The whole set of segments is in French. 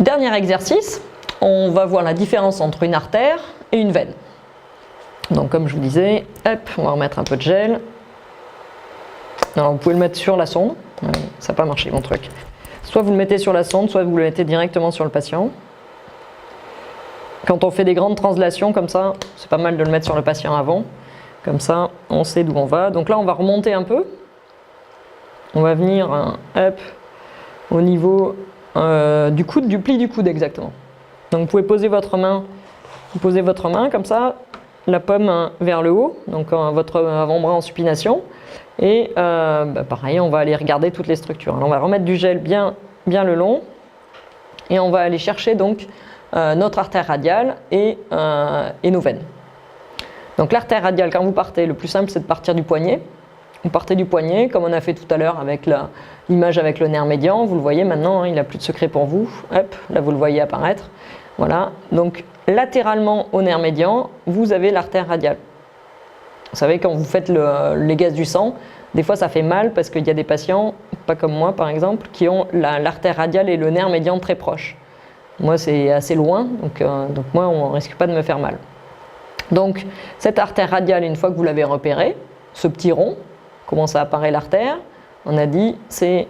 dernier exercice, on va voir la différence entre une artère et une veine. Donc comme je vous disais, hop, on va remettre un peu de gel. Alors vous pouvez le mettre sur la sonde, ça n'a pas marché mon truc. Soit vous le mettez sur la sonde, soit vous le mettez directement sur le patient. Quand on fait des grandes translations comme ça, c'est pas mal de le mettre sur le patient avant. Comme ça, on sait d'où on va. Donc là, on va remonter un peu. On va venir hop, au niveau du coude, du pli du coude exactement. Donc vous pouvez poser votre main, comme ça, la paume vers le haut, donc votre avant-bras en supination. Et pareil, on va aller regarder toutes les structures. Alors, on va remettre du gel bien le long. Et on va aller chercher donc notre artère radiale et nos veines. Donc l'artère radiale, quand vous partez, le plus simple c'est de partir du poignet. Vous partez du poignet, comme on a fait tout à l'heure avec l'image avec le nerf médian. Vous le voyez maintenant, hein, il n'a plus de secret pour vous. Hop, là vous le voyez apparaître. Voilà, donc latéralement au nerf médian, vous avez l'artère radiale. Vous savez, quand vous faites les gaz du sang, des fois ça fait mal parce qu'il y a des patients, pas comme moi par exemple, qui ont l'artère radiale et le nerf médian très proches. Moi c'est assez loin, donc moi on ne risque pas de me faire mal. Donc cette artère radiale, une fois que vous l'avez repérée, ce petit rond, comment ça apparaît l'artère, on a dit c'est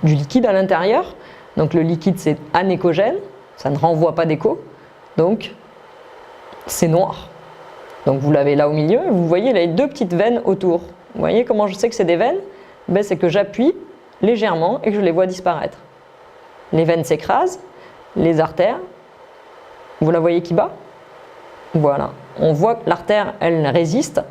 du liquide à l'intérieur. Donc le liquide c'est anéchogène, ça ne renvoie pas d'écho, donc c'est noir. Donc vous l'avez là au milieu, vous voyez il y a deux petites veines autour. Vous voyez comment je sais que c'est des veines? Ben, c'est que j'appuie légèrement et que je les vois disparaître. Les veines s'écrasent, les artères, vous la voyez qui bat? Voilà, on voit que l'artère elle résiste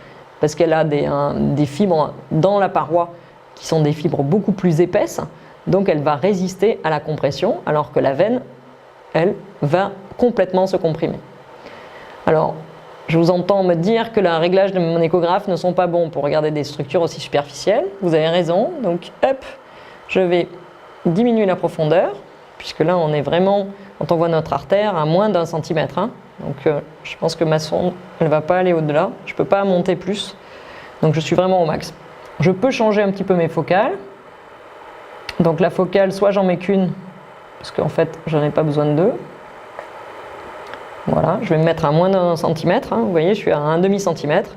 parce qu'elle a des fibres dans la paroi qui sont des fibres beaucoup plus épaisses, donc elle va résister à la compression alors que la veine elle va complètement se comprimer. Alors je vous entends me dire que le réglage de mon échographe ne sont pas bons pour regarder des structures aussi superficielles. Vous avez raison. Donc, hop, je vais diminuer la profondeur, puisque là, on est vraiment, quand on voit notre artère, à moins d'1 centimètre. Hein. Donc, je pense que ma sonde, elle ne va pas aller au-delà. Je ne peux pas monter plus. Donc, je suis vraiment au max. Je peux changer un petit peu mes focales. Donc, la focale, soit j'en mets qu'une, parce qu'en fait, je n'en ai pas besoin de deux. Voilà, je vais me mettre à moins d'1 centimètre, hein. Vous voyez, je suis à un demi-centimètre.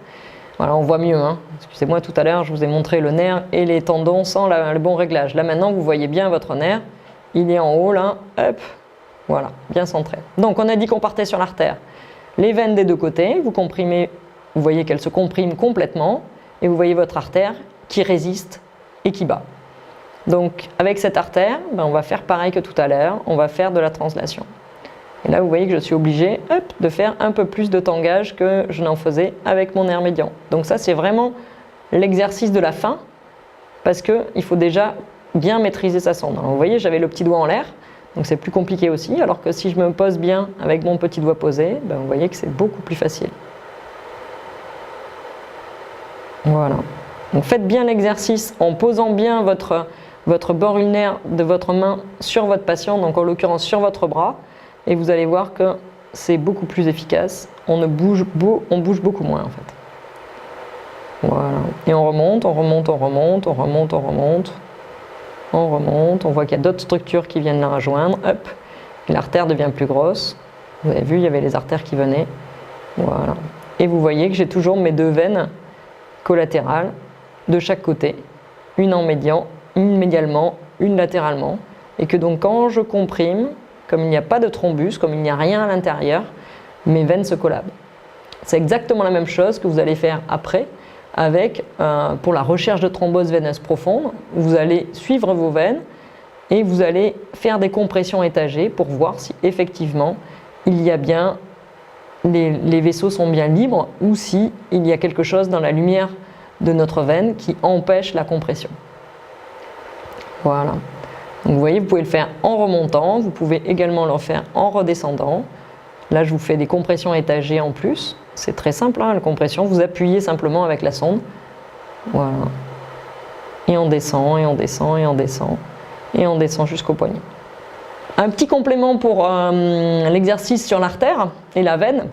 Voilà, on voit mieux. Hein. Excusez-moi, tout à l'heure, je vous ai montré le nerf et les tendons sans le bon réglage. Là, maintenant, vous voyez bien votre nerf. Il est en haut, là. Hop, voilà, bien centré. Donc, on a dit qu'on partait sur l'artère. Les veines des deux côtés, vous comprimez, vous voyez qu'elles se compriment complètement. Et vous voyez votre artère qui résiste et qui bat. Donc, avec cette artère, on va faire pareil que tout à l'heure. On va faire de la translation. Et là, vous voyez que je suis obligé de faire un peu plus de tangage que je n'en faisais avec mon nerf médian. Donc ça, c'est vraiment l'exercice de la fin, parce qu'il faut déjà bien maîtriser sa sonde. Alors, vous voyez, j'avais le petit doigt en l'air, donc c'est plus compliqué aussi, alors que si je me pose bien avec mon petit doigt posé, vous voyez que c'est beaucoup plus facile. Voilà. Donc faites bien l'exercice en posant bien votre bord ulnaire de votre main sur votre patient, donc en l'occurrence sur votre bras. Et vous allez voir que c'est beaucoup plus efficace. On bouge beaucoup moins en fait. Voilà. Et on remonte, on remonte, on remonte, on remonte, on remonte. On remonte. On voit qu'il y a d'autres structures qui viennent la rejoindre. Hop. Et l'artère devient plus grosse. Vous avez vu, il y avait les artères qui venaient. Voilà. Et vous voyez que j'ai toujours mes deux veines collatérales de chaque côté. Une en médian, une médialement, une latéralement. Et que donc quand je comprime, comme il n'y a pas de thrombus, comme il n'y a rien à l'intérieur, mes veines se collabent. C'est exactement la même chose que vous allez faire après avec, pour la recherche de thrombose veineuse profonde. Vous allez suivre vos veines et vous allez faire des compressions étagées pour voir si effectivement il y a bien, les vaisseaux sont bien libres ou si il y a quelque chose dans la lumière de notre veine qui empêche la compression. Voilà. Donc vous voyez, vous pouvez le faire en remontant, vous pouvez également le faire en redescendant. Là, je vous fais des compressions étagées en plus. C'est très simple, hein, la compression. Vous appuyez simplement avec la sonde. Voilà. Et on descend, et on descend, et on descend. Et on descend jusqu'au poignet. Un petit complément pour l'exercice sur l'artère et la veine.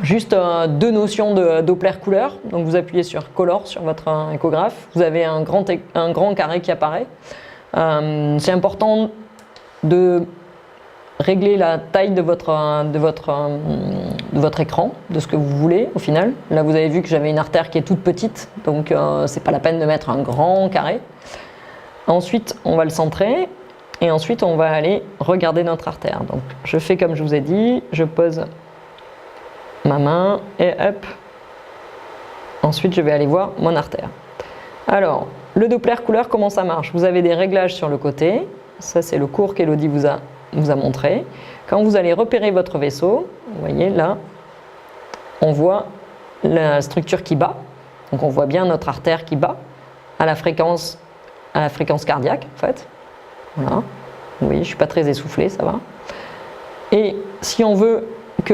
Juste deux notions de Doppler couleur. Donc vous appuyez sur Color sur votre échographe. Vous avez un grand carré qui apparaît. C'est important de régler la taille de votre écran, de ce que vous voulez au final. Là, vous avez vu que j'avais une artère qui est toute petite, donc c'est pas la peine de mettre un grand carré. Ensuite, on va le centrer et ensuite on va aller regarder notre artère. Donc, je fais comme je vous ai dit, je pose ma main et hop. Ensuite, je vais aller voir mon artère. Alors, le Doppler couleur, comment ça marche? Vous avez des réglages sur le côté. Ça, c'est le cours qu'Elodie vous a montré. Quand vous allez repérer votre vaisseau, vous voyez là, on voit la structure qui bat. Donc, on voit bien notre artère qui bat à la fréquence cardiaque, en fait. Voilà. Oui, je ne suis pas très essoufflé, ça va. Et si on veut que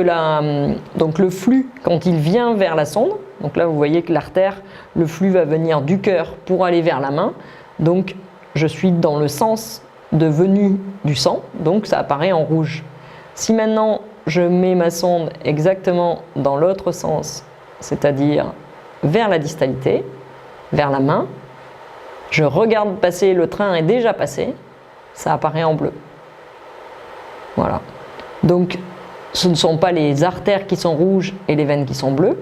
donc le flux, quand il vient vers la sonde, donc là vous voyez que l'artère, le flux va venir du cœur pour aller vers la main, donc je suis dans le sens de venue du sang, donc ça apparaît en rouge. Si maintenant je mets ma sonde exactement dans l'autre sens, c'est-à-dire vers la distalité, vers la main, je regarde passer, le train est déjà passé, ça apparaît en bleu. Voilà. Donc ce ne sont pas les artères qui sont rouges et les veines qui sont bleues.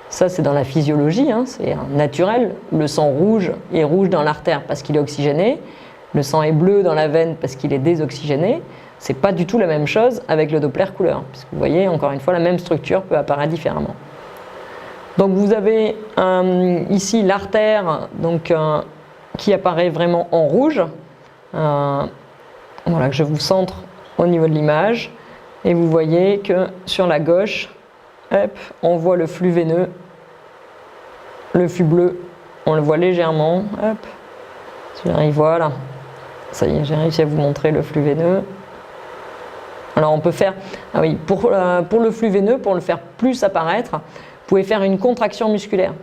Ça, c'est dans la physiologie, hein, c'est naturel. Le sang rouge est rouge dans l'artère parce qu'il est oxygéné. Le sang est bleu dans la veine parce qu'il est désoxygéné. C'est pas du tout la même chose avec le Doppler couleur, puisque vous voyez, encore une fois, la même structure peut apparaître différemment. Donc vous avez ici l'artère qui apparaît vraiment en rouge. Voilà, que je vous centre au niveau de l'image. Et vous voyez que sur la gauche, hop, on voit le flux veineux. Le flux bleu, on le voit légèrement. Hop, si j'arrive, voilà. Ça y est, j'ai réussi à vous montrer le flux veineux. Alors on peut faire, ah oui, pour le flux veineux, pour le faire plus apparaître, vous pouvez faire une contraction musculaire.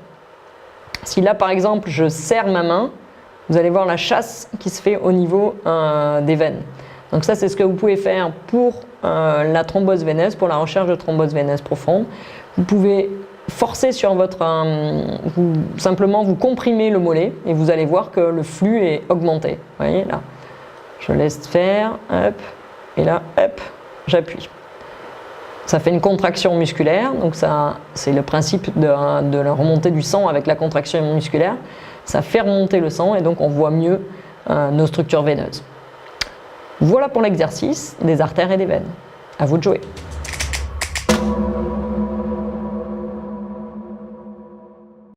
Si là par exemple je serre ma main, vous allez voir la chasse qui se fait au niveau des veines. Donc ça c'est ce que vous pouvez faire pour la thrombose veineuse, pour la recherche de thrombose veineuse profonde. Vous pouvez forcer sur votre, simplement vous comprimez le mollet et vous allez voir que le flux est augmenté. Vous voyez là, je laisse faire, hop, et là, hop, j'appuie. Ça fait une contraction musculaire, donc ça, c'est le principe de la remontée du sang avec la contraction musculaire. Ça fait remonter le sang et donc on voit mieux nos structures veineuses. Voilà pour l'exercice des artères et des veines. À vous de jouer.